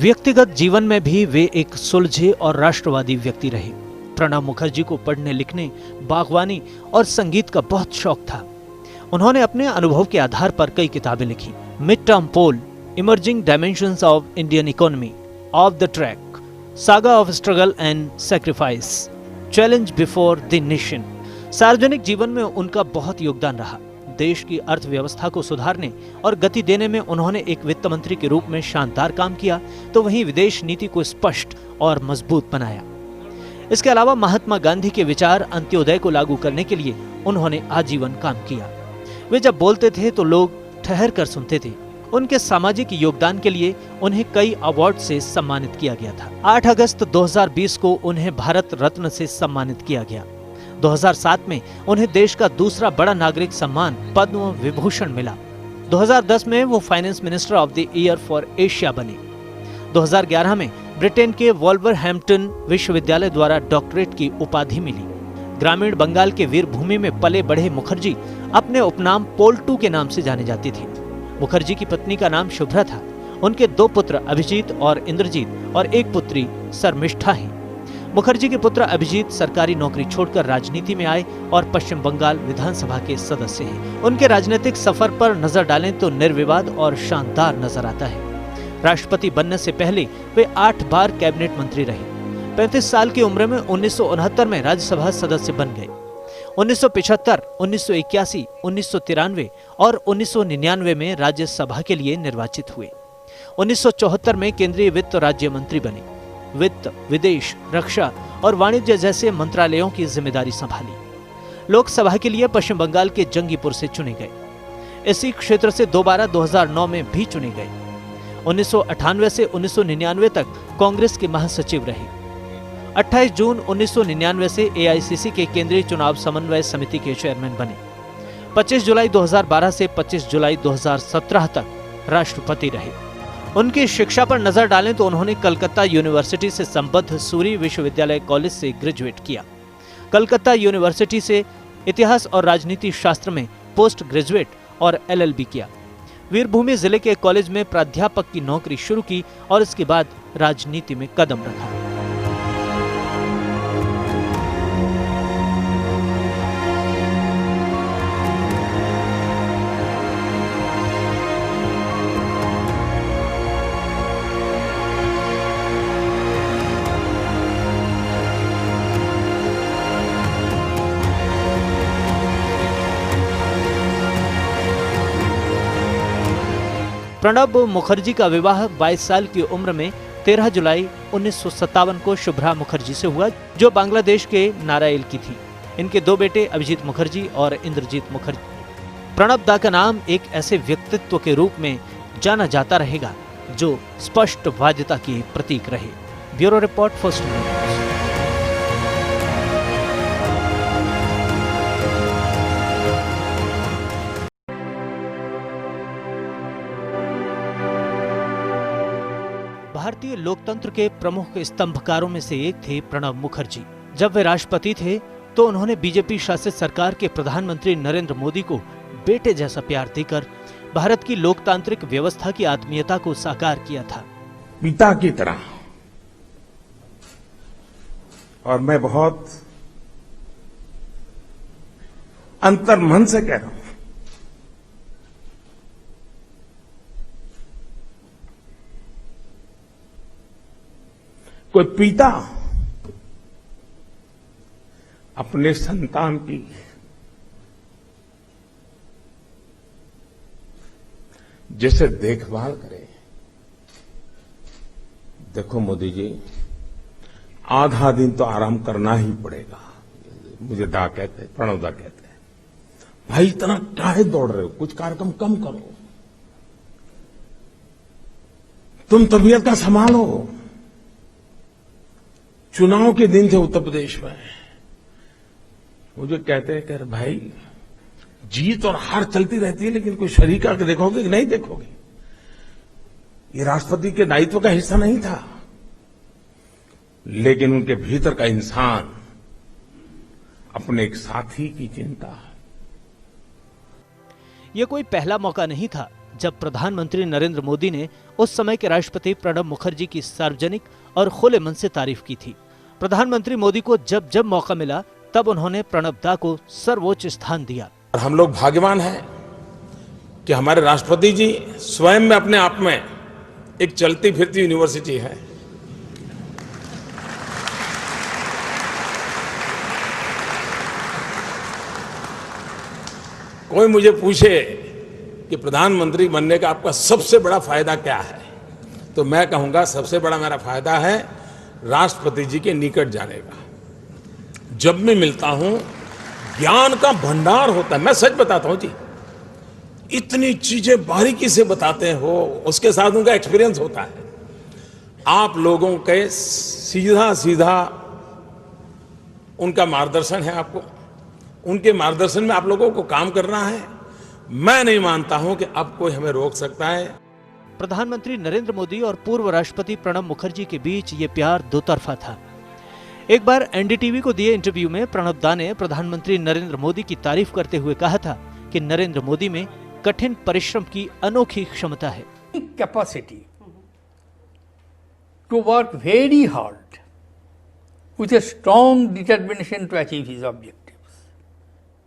व्यक्तिगत जीवन में भी वे एक सुलझे और राष्ट्रवादी व्यक्ति रहे। प्रणब मुखर्जी को पढ़ने लिखने, बागवानी और संगीत का बहुत शौक था। उन्होंने अपने अनुभव के आधार पर कई किताबें लिखी। Mid term poll, emerging dimensions of Indian economy, off the track, saga of struggle and sacrifice, challenge before the nation. सार्वजनिक जीवन में उनका बहुत योगदान रहा। देश की अर्थव्यवस्था को सुधारने और गति देने में उन्होंने एक वित्त मंत्री के रूप में शानदार काम किया, तो वहीं विदेश नीति को स्पष्ट और मजबूत बनाया। इसके अलावा महात्मा गांधी के विचार अंत्योदय को लागू करने के लिए उन्होंने आजीवन काम किया। वे जब बोलते थे तो लोग ठहर कर सुनते थे। उनके सामाजिक योगदान के लिए उन्हें कई अवार्ड से सम्मानित किया गया था। 8 अगस्त 2020 को उन्हें भारत रत्न से सम्मानित किया गया। 2007 में उन्हें देश का दूसरा बड़ा नागरिक सम्मान पद्म विभूषण मिला। 2010 में वो finance minister of the year for Asia बने। 2011 में ब्रिटेन के वॉल्वरहैम्पटन विश्वविद्यालय द्वारा डॉक्टरेट की उपाधि मिली। ग्रामीण बंगाल के वीरभूमि में पले बढ़े मुखर्जी अपने उपनाम पोल्टू के नाम से जाने जाते थे। मुखर्जी की पत्नी का नाम शुभ्रा था। उनके 2 पुत्र अभिजीत और इंद्रजीत और 1 पुत्री शर्मिष्ठा हैं। मुखर्जी के पुत्र अभिजीत सरकारी नौकरी छोड़कर राजनीति में आए और पश्चिम बंगाल विधानसभा के सदस्य हैं। उनके राजनीतिक सफर पर नजर डालें तो निर्विवाद और शानदार नजर आता है। राष्ट्रपति बनने से पहले वे 8 बार कैबिनेट मंत्री रहे। 35 साल की उम्र में 1969 में राज्यसभा सदस्य बन गए। 1975, 1981, 1993 और 1999 में राज्यसभा के लिए निर्वाचित हुए। 1974 में केंद्रीय वित्त राज्य मंत्री बने। वित्त, विदेश, रक्षा और वाणिज्य जैसे मंत्रालयों की जिम्मेदारी संभाली। लोकसभा के लिए पश्चिम बंगाल के जंगीपुर से चुने गए। इसी क्षेत्र से दोबारा 2009 में भी चुने गए। 1998 से 1999 तक कांग्रेस के महासचिव रहे। 28 जून 1999 से एआईसीसी के केंद्रीय चुनाव समन्वय समिति के चेयरमैन बने। 25 जुलाई 2012 से 25 जुलाई 2017 तक राष्ट्रपति रहे। उनकी शिक्षा पर नजर डालें तो उन्होंने कलकत्ता यूनिवर्सिटी से संबद्ध सूरी विश्वविद्यालय कॉलेज से ग्रेजुएट किया। कलकत्ता यूनिवर्सिटी से इतिहास और राजनीति शास्त्र में पोस्ट ग्रेजुएट और एलएलबी किया। वीरभूमि जिले के कॉलेज में प्राध्यापक की नौकरी शुरू की और इसके बाद राजनीति में कदम रखा। प्रणब मुखर्जी का विवाह 22 साल की उम्र में 13 जुलाई 1957 को शुभ्रा मुखर्जी से हुआ, जो बांग्लादेश के नाराइल की थी। इनके 2 बेटे अभिजीत मुखर्जी और इंद्रजीत मुखर्जी। प्रणब दा का नाम एक ऐसे व्यक्तित्व के रूप में जाना जाता रहेगा जो स्पष्टवादिता के प्रतीक रहे। Bureau report, first news. भारतीय लोकतंत्र के प्रमुख स्तंभकारों में से एक थे प्रणब मुखर्जी। जब वे राष्ट्रपति थे तो उन्होंने बीजेपी शासित सरकार के प्रधानमंत्री नरेंद्र मोदी को बेटे जैसा प्यार देकर भारत की लोकतांत्रिक व्यवस्था की आत्मीयता को साकार किया था। पिता की तरह, और मैं बहुत अंतर्मन से कह रहा हूं, कोई पिता अपने संतान की जैसे देखभाल करे। देखो मोदी जी, आधा दिन तो आराम करना ही पड़ेगा। मुझे दा कहते, प्रणव दा कहते हैं, भाई इतना काहे दौड़ रहे हो, कुछ कार्यक्रम कम करो, तुम तबीयत का संभालो। चुनाव के दिन थे उत्तर प्रदेश में, मुझे कहते हैं कि भाई जीत और हार चलती रहती है, लेकिन कोई शरीक आके देखोगे कि नहीं देखोगे? ये राष्ट्रपति के दायित्व का हिस्सा नहीं था, लेकिन उनके भीतर का इंसान अपने एक साथी की चिंता। ये कोई पहला मौका नहीं था जब प्रधानमंत्री नरेंद्र मोदी ने उस समय के राष्ट्रपति प्रणब मुखर्जी की सार्वजनिक और खुले मन से तारीफ की थी। प्रधानमंत्री मोदी को जब जब मौका मिला तब उन्होंने प्रणब दा को सर्वोच्च स्थान दिया। हम लोग भाग्यवान हैं कि हमारे राष्ट्रपति जी स्वयं में अपने आप में एक चलती फिरती यूनिवर्सिटी है। कोई मुझे पूछे कि प्रधानमंत्री बनने का आपका सबसे बड़ा फायदा क्या है, तो मैं कहूंगा सबसे बड़ा मेरा फायदा है राष्ट्रपति जी के निकट जाने का। जब मैं मिलता हूं ज्ञान का भंडार होता है, मैं सच बताता हूं जी, इतनी चीजें बारीकी से बताते हो, उसके साथ उनका एक्सपीरियंस होता है। आप लोगों के सीधा सीधा उनका मार्गदर्शन है, आपको उनके मार्गदर्शन में आप लोगों को काम करना है। मैं नहीं मानता हूं कि अब कोई हमें रोक सकता है। प्रधानमंत्री नरेंद्र मोदी और पूर्व राष्ट्रपति प्रणब मुखर्जी के बीच ये प्यार दो तरफा था। एक बार एनडीटीवी को दिए इंटरव्यू में प्रणब दा ने प्रधानमंत्री नरेंद्र मोदी की तारीफ करते हुए कहा था कि नरेंद्र मोदी में कठिन परिश्रम की अनोखी क्षमता है। Capacity to work very hard with a strong determination to achieve his objectives.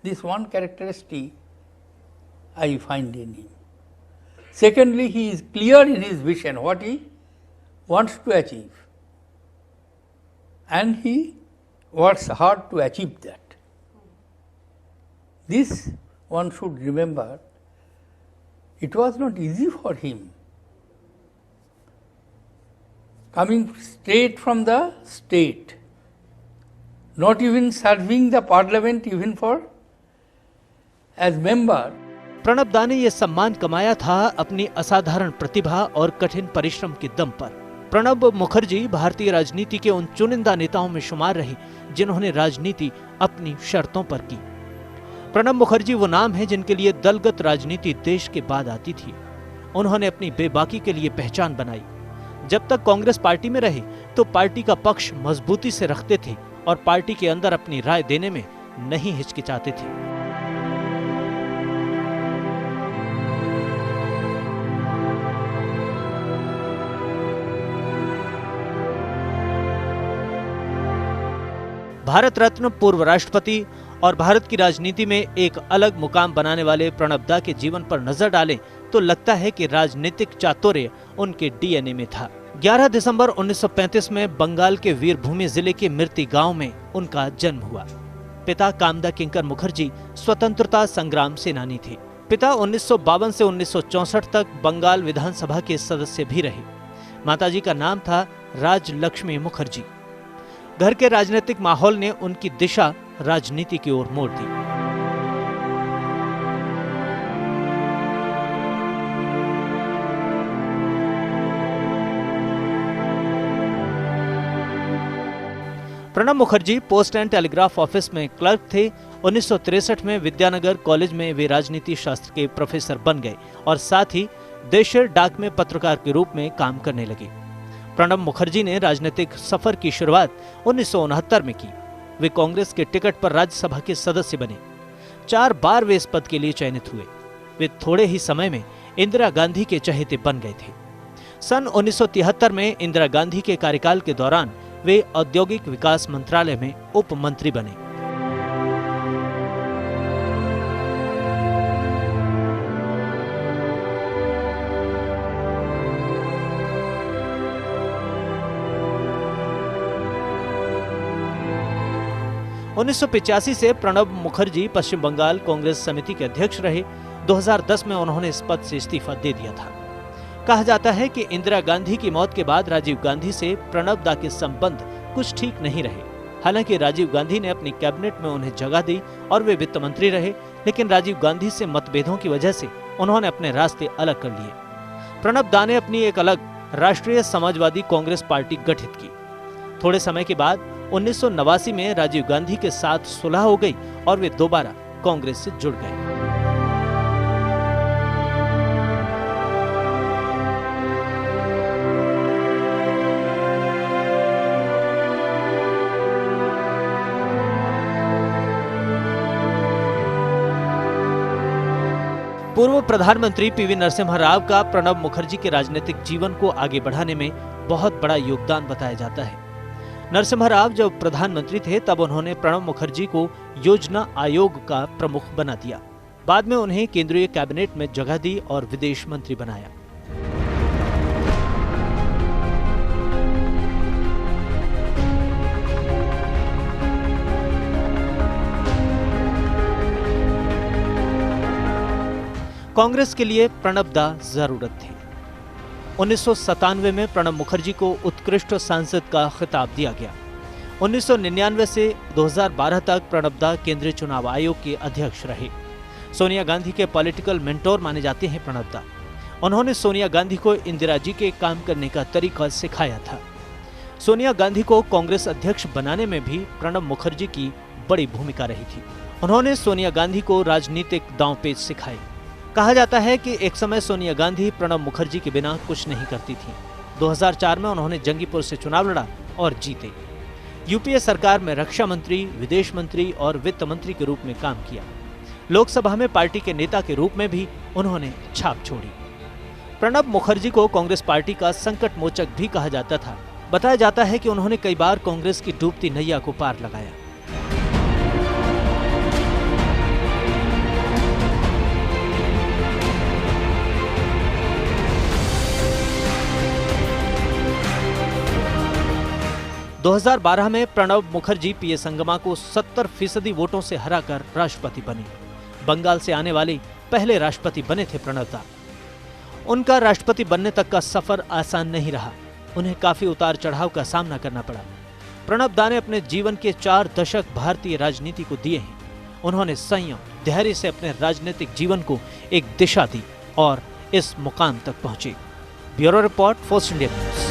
This one characteristic I find in him. Secondly, he is clear in his vision, what he wants to achieve, and he works hard to achieve that. This one should remember, it was not easy for him. Coming straight from the state, not even serving the parliament even for as member. Pranab दा ने यह सम्मान कमाया था अपनी असाधारण प्रतिभा और कठिन परिश्रम के दम पर। प्रणब मुखर्जी भारतीय राजनीति के उन चुनिंदा नेताओं में शुमार रहे जिन्होंने राजनीति अपनी शर्तों पर की। प्रणब मुखर्जी वो नाम है जिनके लिए दलगत राजनीति देश के बाद आती थी। उन्होंने अपनी बेबाकी के लिए पहचान बनाई। जब तक कांग्रेस पार्टी में रहे तो पार्टी का पक्ष मजबूती से रखते थे और पार्टी के अंदर अपनी राय देने में नहीं हिचकिचाते थे। भारत रत्न पूर्व राष्ट्रपति और भारत की राजनीति में एक अलग मुकाम बनाने वाले प्रणब दा के जीवन पर नजर डालें तो लगता है कि राजनीतिक चातुर्य उनके डीएनए में था। 11 दिसंबर 1935 में बंगाल के वीरभूमि जिले के मिर्ती गांव में उनका जन्म हुआ। पिता कामदा किंकर मुखर्जी स्वतंत्रता संग्राम सेनानी थे। पिता 1952 से 1964 तक बंगाल विधानसभा के सदस्य भी रहे। माताजी का नाम था राजलक्ष्मी मुखर्जी। घर के राजनीतिक माहौल ने उनकी दिशा राजनीति की ओर मोड़ दी। Pranab Mukherjee post and telegraph office में क्लर्क थे। 1963 में विद्यानगर कॉलेज में वे राजनीति शास्त्र के प्रोफेसर बन गए और साथ ही देशर डाक में पत्रकार के रूप में काम करने लगे। प्रणब मुखर्जी ने राजनीतिक सफर की शुरुआत 1969 में की। वे कांग्रेस के टिकट पर राज्यसभा के सदस्य बने। 4 बार वे इस पद के लिए चयनित हुए। वे थोड़े ही समय में इंदिरा गांधी के चहेते बन गए थे। सन 1973 में इंदिरा गांधी के कार्यकाल के दौरान वे औद्योगिक विकास मंत्रालय में उप मंत्री बने। उन्नीस से प्रणब मुखर्जी पश्चिम बंगाल कांग्रेस समिति के अध्यक्ष रहे। 2010 में उन्होंने इस पद से इस्तीफा दे दिया था। कहा जाता है कि इंदिरा गांधी की मौत के बाद राजीव गांधी से प्रणब दा के संबंध कुछ ठीक नहीं रहे। हालांकि राजीव गांधी ने अपनी कैबिनेट में उन्हें जगह दी और वे वित्त मंत्री रहे, लेकिन राजीव गांधी से मतभेदों की वजह से उन्होंने अपने रास्ते अलग कर लिए। प्रणब दा ने अपनी एक अलग राष्ट्रीय समाजवादी कांग्रेस पार्टी गठित की। थोड़े समय के बाद 1989 में राजीव गांधी के साथ सुलह हो गई और वे दोबारा कांग्रेस से जुड़ गए। पूर्व प्रधानमंत्री पीवी नरसिम्हा राव का प्रणब मुखर्जी के राजनीतिक जीवन को आगे बढ़ाने में बहुत बड़ा योगदान बताया जाता है। नरसिम्हा राव जब प्रधानमंत्री थे तब उन्होंने प्रणब मुखर्जी को योजना आयोग का प्रमुख बना दिया। बाद में उन्हें केंद्रीय कैबिनेट में जगह दी और विदेश मंत्री बनाया। कांग्रेस के लिए प्रणब दा जरूरत थी। 1997 में प्रणब मुखर्जी को उत्कृष्ट सांसद का खिताब दिया गया। 1999 से 2012 तक प्रणब दा केंद्रीय चुनाव आयोग के अध्यक्ष रहे। सोनिया गांधी के पॉलिटिकल मेंटोर माने जाते हैं प्रणब दा। उन्होंने सोनिया गांधी को इंदिरा जी के काम करने का तरीका सिखाया था। सोनिया गांधी को कांग्रेस अध्यक्ष बनाने में भी प्रणब मुखर्जी की बड़ी भूमिका रही थी। उन्होंने सोनिया गांधी को राजनीतिक दांवपेच सिखाए। कहा जाता है कि एक समय सोनिया गांधी प्रणब मुखर्जी के बिना कुछ नहीं करती थी। 2004 में उन्होंने जंगीपुर से चुनाव लड़ा और जीते। यूपीए सरकार में रक्षा मंत्री, विदेश मंत्री और वित्त मंत्री के रूप में काम किया। लोकसभा में पार्टी के नेता के रूप में भी उन्होंने छाप छोड़ी। प्रणब मुखर्जी को कांग्रेस पार्टी का संकट मोचक भी कहा जाता था। बताया जाता है कि उन्होंने कई बार कांग्रेस की डूबती नैया को पार लगाया। – 2012 में प्रणब मुखर्जी पीए संगमा को 70% वोटों से हराकर राष्ट्रपति बने। बंगाल से आने वाले पहले राष्ट्रपति बने थे प्रणब दा। उनका राष्ट्रपति बनने तक का सफर आसान नहीं रहा। उन्हें काफी उतार चढ़ाव का सामना करना पड़ा। प्रणब दा ने अपने जीवन के 4 दशक भारतीय राजनीति को दिए हैं। उन्होंने संयम, धैर्य से अपने राजनीतिक जीवन को एक दिशा दी और इस मुकाम तक पहुंचे। Bureau report, first India news.